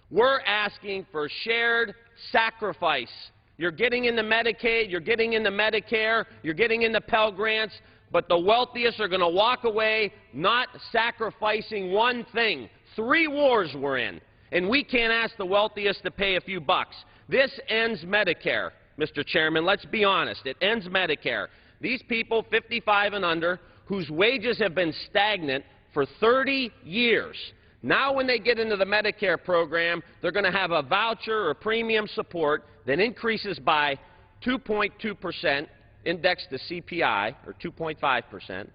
We're asking for shared sacrifice. You're getting into Medicaid, you're getting into Medicare, you're getting into Pell Grants, but the wealthiest are going to walk away not sacrificing one thing. 3 wars we're in, and we can't ask the wealthiest to pay a few bucks. This ends Medicare, Mr. Chairman. Let's be honest. It ends Medicare. These people, 55 and under, whose wages have been stagnant for 30 years, now when they get into the Medicare program, they're going to have a voucher or premium support that increases by 2.2%, indexed to CPI, or 2.5%,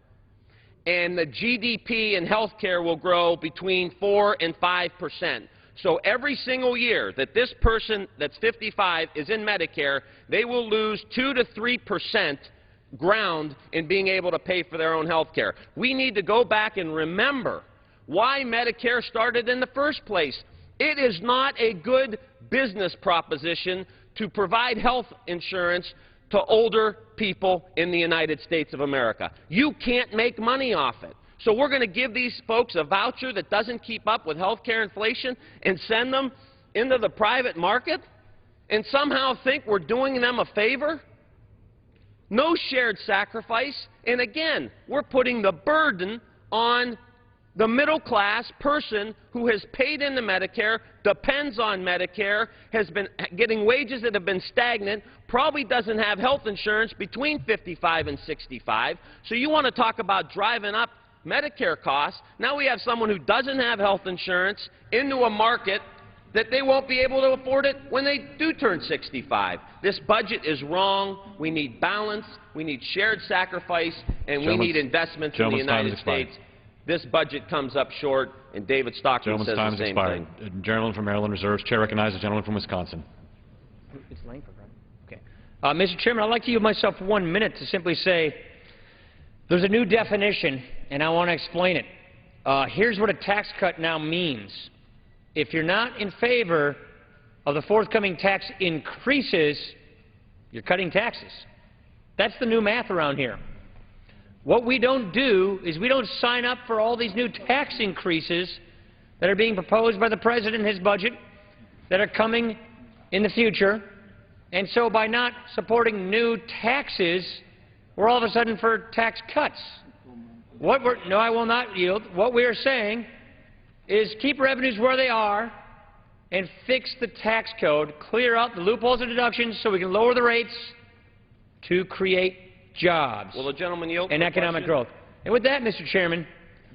and the GDP in health care will grow between 4 and 5%. So every single year that this person that's 55 is in Medicare, they will lose 2 to 3% ground in being able to pay for their own health care. We need to go back and remember why Medicare started in the first place. It is not a good business proposition to provide health insurance to older people in the United States of America. You can't make money off it. So we're going to give these folks a voucher that doesn't keep up with health care inflation and send them into the private market and somehow think we're doing them a favor? No shared sacrifice. And again, we're putting the burden on the middle-class person who has paid into Medicare, depends on Medicare, has been getting wages that have been stagnant, probably doesn't have health insurance between 55 and 65. So you want to talk about driving up Medicare costs. Now we have someone who doesn't have health insurance into a market that they won't be able to afford it when they do turn 65. This budget is wrong. We need balance. We need shared sacrifice. And we need investments in the United States. This budget comes up short, and David Stockman says the same thing. Gentleman from Maryland reserves. Chair recognizes the gentleman from Wisconsin. It's Langford, right? Okay. Mr. Chairman, I'd like to give myself 1 minute to simply say there's a new definition, and I want to explain it. Here's what a tax cut now means. If you're not in favor of the forthcoming tax increases, you're cutting taxes. That's the new math around here. What we don't do is we don't sign up for all these new tax increases that are being proposed by the President in his budget that are coming in the future. And so by not supporting new taxes, we're all of a sudden for tax cuts. No, I will not yield. What we are saying is keep revenues where they are and fix the tax code, clear out the loopholes and deductions so we can lower the rates to create jobs and economic growth. And with that, Mr. Chairman,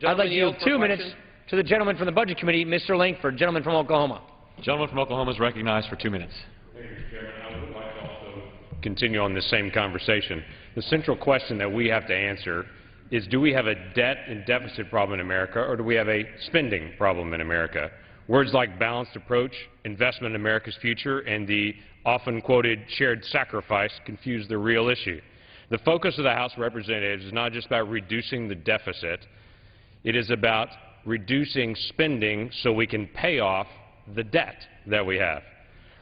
I'd like to yield 2 minutes to the gentleman from the Budget Committee, Mr. Langford, gentleman from Oklahoma. Gentleman from Oklahoma is recognized for 2 minutes. Thank you, Mr. Chairman. I would like to also continue on this same conversation. The central question that we have to answer is, do we have a debt and deficit problem in America, or do we have a spending problem in America? Words like balanced approach, investment in America's future, and the often quoted shared sacrifice confuse the real issue. The focus of the House of Representatives is not just about reducing the deficit. It is about reducing spending so we can pay off the debt that we have.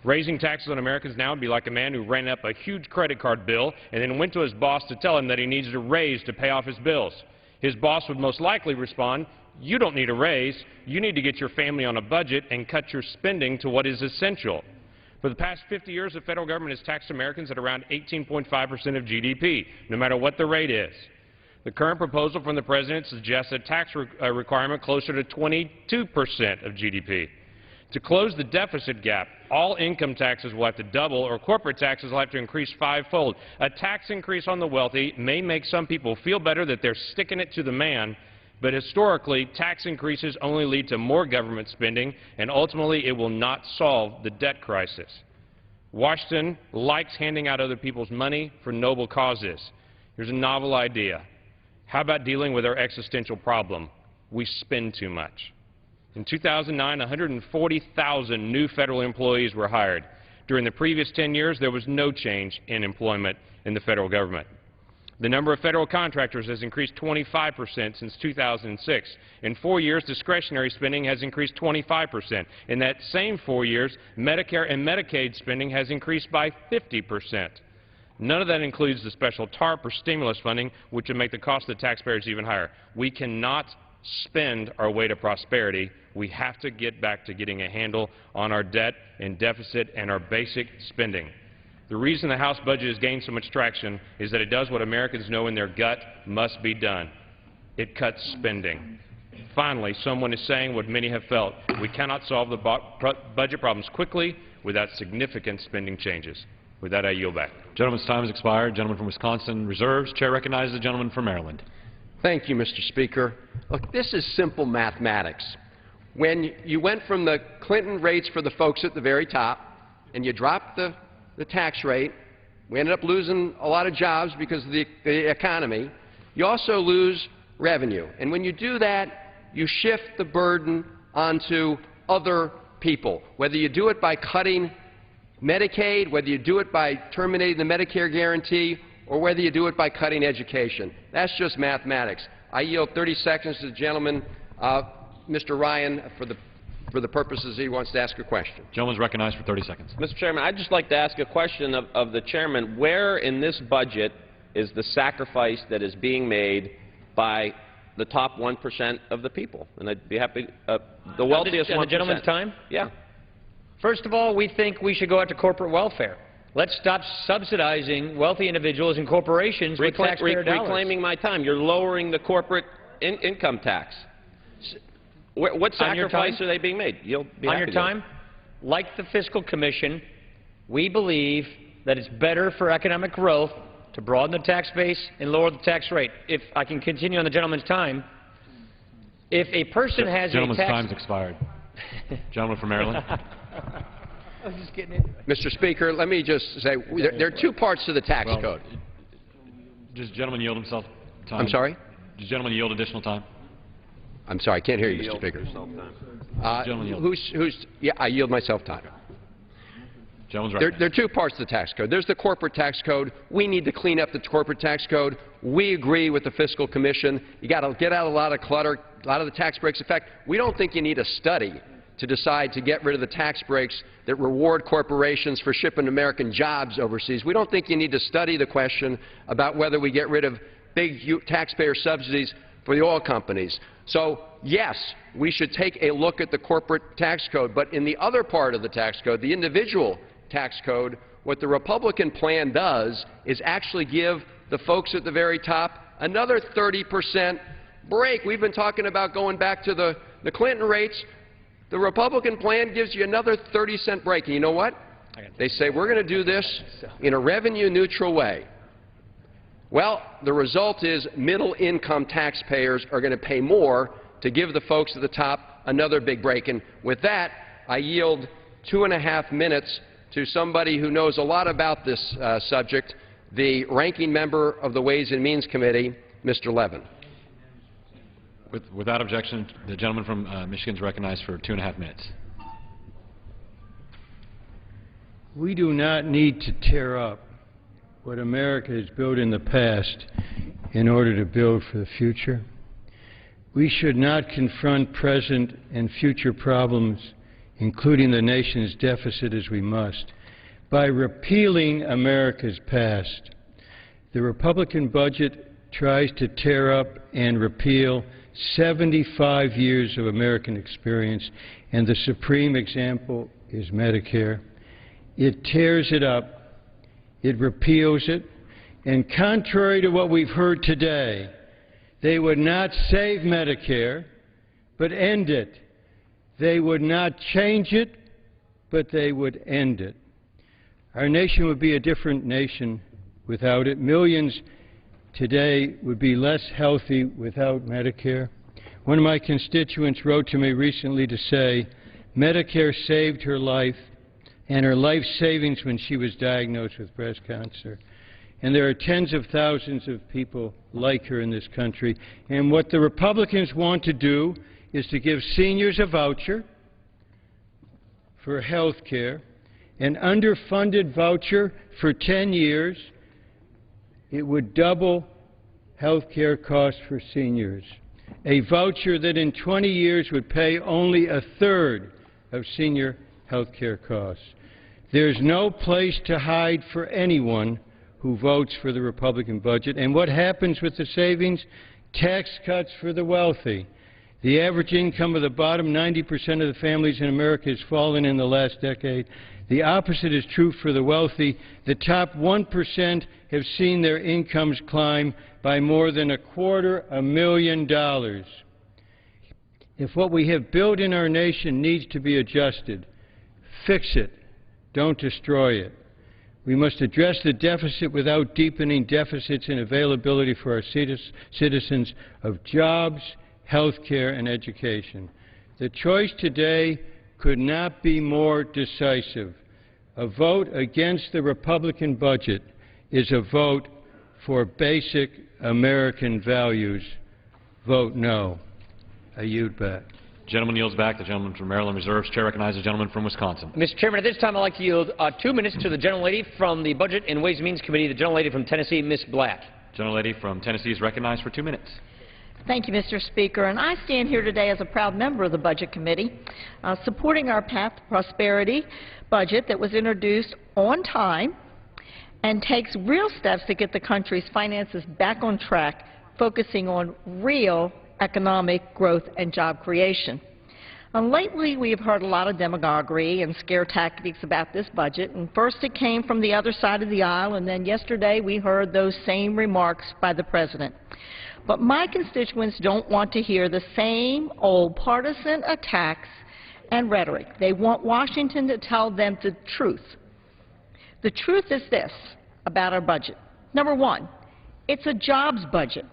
Raising taxes on Americans now would be like a man who ran up a huge credit card bill and then went to his boss to tell him that he needs a raise to pay off his bills. His boss would most likely respond, "You don't need a raise. You need to get your family on a budget and cut your spending to what is essential." For the past 50 years, the federal government has taxed Americans at around 18.5% of GDP, no matter what the rate is. The current proposal from the President suggests a tax requirement closer to 22% of GDP. To close the deficit gap, all income taxes will have to double, or corporate taxes will have to increase fivefold. A tax increase on the wealthy may make some people feel better that they're sticking it to the man, but historically, tax increases only lead to more government spending, and ultimately it will not solve the debt crisis. Washington likes handing out other people's money for noble causes. Here's a novel idea. How about dealing with our existential problem? We spend too much. In 2009, 140,000 new federal employees were hired. During the previous 10 years, there was no change in employment in the federal government. The number of federal contractors has increased 25% since 2006. In 4 years, discretionary spending has increased 25%. In that same 4 years, Medicare and Medicaid spending has increased by 50%. None of that includes the special TARP or stimulus funding, which would make the cost of the taxpayers even higher. We cannot spend our way to prosperity. We have to get back to getting a handle on our debt and deficit and our basic spending. The reason the House budget has gained so much traction is that it does what Americans know in their gut must be done. It cuts spending. Finally, someone is saying what many have felt. We cannot solve the budget problems quickly without significant spending changes. With that, I yield back. Gentleman's time has expired. Gentleman from Wisconsin reserves. Chair recognizes the gentleman from Maryland. Thank you, Mr. Speaker. Look, this is simple mathematics. When you went from the Clinton rates for the folks at the very top and you dropped the tax rate, we ended up losing a lot of jobs because of the economy. You also lose revenue. And when you do that, you shift the burden onto other people, whether you do it by cutting Medicaid, whether you do it by terminating the Medicare guarantee, or whether you do it by cutting education. That's just mathematics. I yield 30 seconds to the gentleman, Mr. Ryan, for the purposes he wants to ask a question. Gentleman's recognized for 30 seconds. Mr. Chairman, I'd just like to ask a question of the chairman. Where in this budget is the sacrifice that is being made by the top 1% of the people? And I'd be happy, the wealthiest 1%. The gentleman's time? Yeah. First of all, we think we should go after corporate welfare. Let's stop subsidizing wealthy individuals and corporations with taxpayer dollars. Reclaiming my time. You're lowering the corporate income tax. What sacrifice are they being made? You'll be on happy your time, like the Fiscal Commission, we believe that it's better for economic growth to broaden the tax base and lower the tax rate. If I can continue on the gentleman's time, if a person has a tax... Gentleman's time's expired. Gentleman from Maryland. I was just getting into it. Mr. Speaker, let me just say, there are two parts to the tax code. Does the gentleman yield himself time? I'm sorry? Does the gentleman yield additional time? I'm sorry, I can't hear you, Mr. Speaker. Yeah, I yield myself time. There are two parts to the tax code. There's the corporate tax code. We need to clean up the corporate tax code. We agree with the Fiscal Commission. You got to get out a lot of clutter, a lot of the tax breaks. In fact, we don't think you need a study to decide to get rid of the tax breaks that reward corporations for shipping American jobs overseas. We don't think you need to study the question about whether we get rid of big taxpayer subsidies for the oil companies. So, yes, we should take a look at the corporate tax code, but in the other part of the tax code, the individual tax code, what the Republican plan does is actually give the folks at the very top another 30% break. We've been talking about going back to the Clinton rates. The Republican plan gives you another 30-cent break. And you know what? They say, we're going to do this in a revenue-neutral way. Well, the result is middle-income taxpayers are going to pay more to give the folks at the top another big break. And with that, I yield 2.5 minutes to somebody who knows a lot about this subject, the ranking member of the Ways and Means Committee, Mr. Levin. Without objection, the gentleman from Michigan is recognized for 2.5 minutes. We do not need to tear up what America has built in the past in order to build for the future. We should not confront present and future problems, including the nation's deficit, as we must, by repealing America's past. The Republican budget tries to tear up and repeal 75 years of American experience, and the supreme example is Medicare. It tears it up, it repeals it, and contrary to what we've heard today, they would not save Medicare, but end it. They would not change it, but they would end it. Our nation would be a different nation without it. Millions today would be less healthy without Medicare. One of my constituents wrote to me recently to say Medicare saved her life and her life savings when she was diagnosed with breast cancer. And there are tens of thousands of people like her in this country. And what the Republicans want to do is to give seniors a voucher for health care, an underfunded voucher for 10 years. It would double health care costs for seniors. A voucher that in 20 years would pay only a third of senior health care costs. There's no place to hide for anyone who votes for the Republican budget. And what happens with the savings? Tax cuts for the wealthy. The average income of the bottom 90% of the families in America has fallen in the last decade. The opposite is true for the wealthy. The top 1% have seen their incomes climb by more than $250,000. If what we have built in our nation needs to be adjusted, fix it. Don't destroy it. We must address the deficit without deepening deficits in availability for our citizens of jobs, health care, and education. The choice today could not be more decisive. A vote against the Republican budget is a vote for basic American values. Vote no. I yield back. Gentleman yields back. The gentleman from Maryland reserves. Chair recognizes the gentleman from Wisconsin. Mr. Chairman, at this time I'd like to yield 2 minutes to the gentlelady from the Budget and Ways and Means Committee, the gentlelady from Tennessee, Ms. Black. Gentlelady from Tennessee is recognized for 2 minutes. Thank you, Mr. Speaker. And I stand here today as a proud member of the Budget Committee, supporting our Path to Prosperity budget that was introduced on time and takes real steps to get the country's finances back on track, focusing on real economic growth and job creation. Lately, we have heard a lot of demagoguery and scare tactics about this budget, and first it came from the other side of the aisle, and then yesterday we heard those same remarks by the President. But my constituents don't want to hear the same old partisan attacks and rhetoric. They want Washington to tell them the truth. The truth is this about our budget. Number one, it's a jobs budget.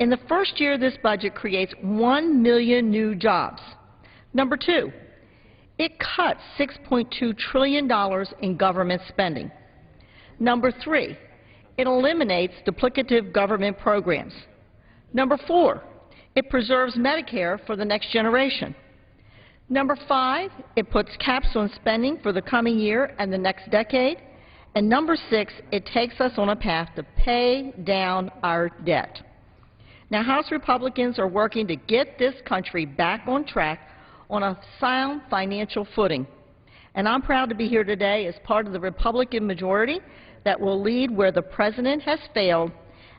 In the first year, this budget creates 1 million new jobs. Number two, it cuts $6.2 trillion in government spending. Number three, it eliminates duplicative government programs. Number four, it preserves Medicare for the next generation. Number five, it puts caps on spending for the coming year and the next decade. And number six, it takes us on a path to pay down our debt. Now, House Republicans are working to get this country back on track on a sound financial footing. And I'm proud to be here today as part of the Republican majority that will lead where the President has failed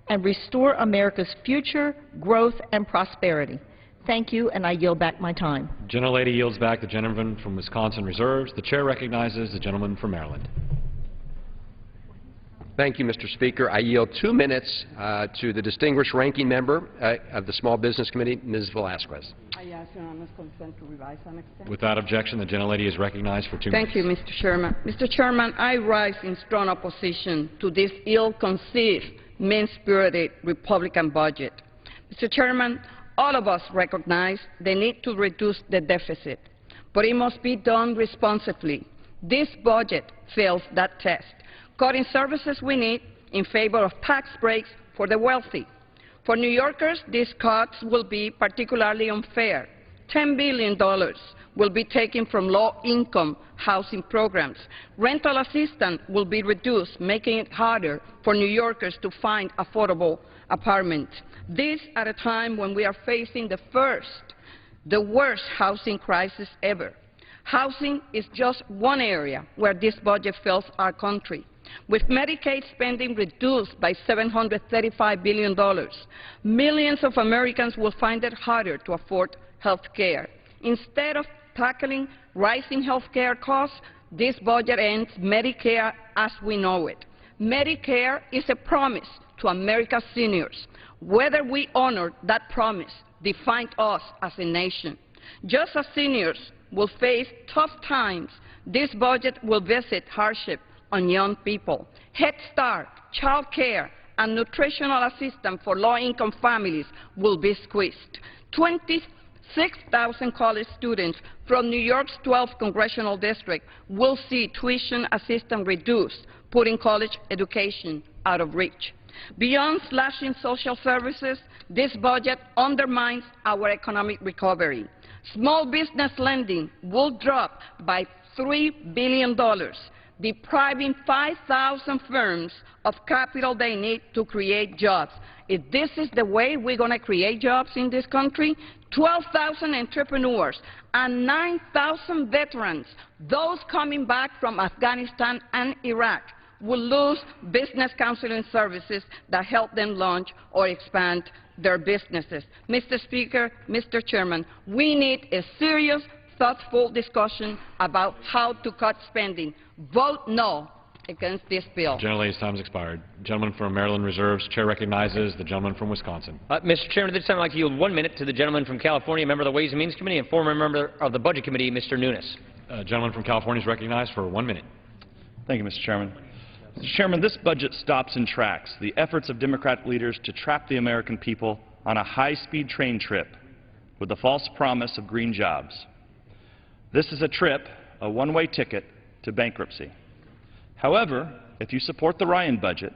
and restore America's future growth and prosperity. Thank you, and I yield back my time. Gentlelady yields back. The gentleman from Wisconsin reserves. The chair recognizes the gentleman from Maryland. Thank you, Mr. Speaker. I yield 2 minutes to the distinguished ranking member of the Small Business Committee, Ms. Velasquez. Without objection, the gentlelady is recognized for 2 minutes. Thank you, Mr. Chairman. Mr. Chairman, I rise in strong opposition to this ill-conceived, mean-spirited Republican budget. Mr. Chairman, all of us recognize the need to reduce the deficit, but it must be done responsibly. This budget fails that test, cutting services we need in favor of tax breaks for the wealthy. For New Yorkers, these cuts will be particularly unfair. $10 billion will be taken from low-income housing programs. Rental assistance will be reduced, making it harder for New Yorkers to find affordable apartments. This at a time when we are facing the worst housing crisis ever. Housing is just one area where this budget fails our country. With Medicaid spending reduced by $735 billion, millions of Americans will find it harder to afford health care. Instead of tackling rising health care costs, this budget ends Medicare as we know it. Medicare is a promise to America's seniors. Whether we honor that promise defines us as a nation. Just as seniors will face tough times, this budget will visit hardship on young people. Head Start, child care, and nutritional assistance for low-income families will be squeezed. 26,000 college students from New York's 12th Congressional District will see tuition assistance reduced, putting college education out of reach. Beyond slashing social services, this budget undermines our economic recovery. Small business lending will drop by $3 billion, depriving 5,000 firms of capital they need to create jobs. If this is the way we're going to create jobs in this country, 12,000 entrepreneurs and 9,000 veterans, those coming back from Afghanistan and Iraq, will lose business counseling services that help them launch or expand their businesses. Mr. Speaker, Mr. Chairman, we need a serious, thoughtful discussion about how to cut spending. Vote no against this bill. Gentlelady's time has expired. Gentleman from Maryland reserves. Chair recognizes the gentleman from Wisconsin. Mr. Chairman, at this time I'd like to yield 1 minute to the gentleman from California, member of the Ways and Means Committee and former member of the Budget Committee, Mr. Nunes. Gentleman from California is recognized for 1 minute. Thank you, Mr. Chairman. Mr. Chairman, this budget stops and tracks the efforts of Democratic leaders to trap the American people on a high-speed train trip with the false promise of green jobs. This is a trip, a one-way ticket to bankruptcy. However, if you support the Ryan budget,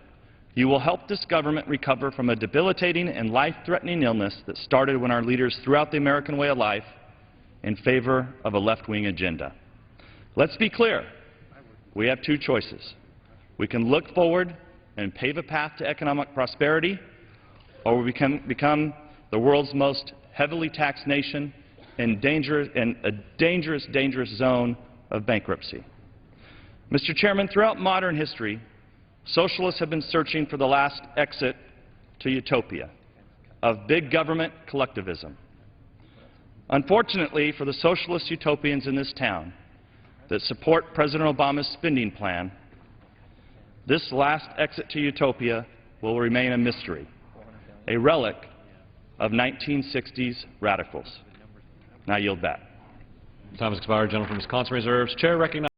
you will help this government recover from a debilitating and life-threatening illness that started when our leaders threw out the American way of life in favor of a left-wing agenda. Let's be clear. We have two choices. We can look forward and pave a path to economic prosperity, or we can become the world's most heavily taxed nation in a dangerous zone of bankruptcy. Mr. Chairman, throughout modern history, socialists have been searching for the last exit to utopia of big government collectivism. Unfortunately for the socialist utopians in this town that support President Obama's spending plan, this last exit to utopia will remain a mystery, a relic of 1960s radicals. Now I yield back. Time has expired. Gentleman from Wisconsin reserves. Chair recognizes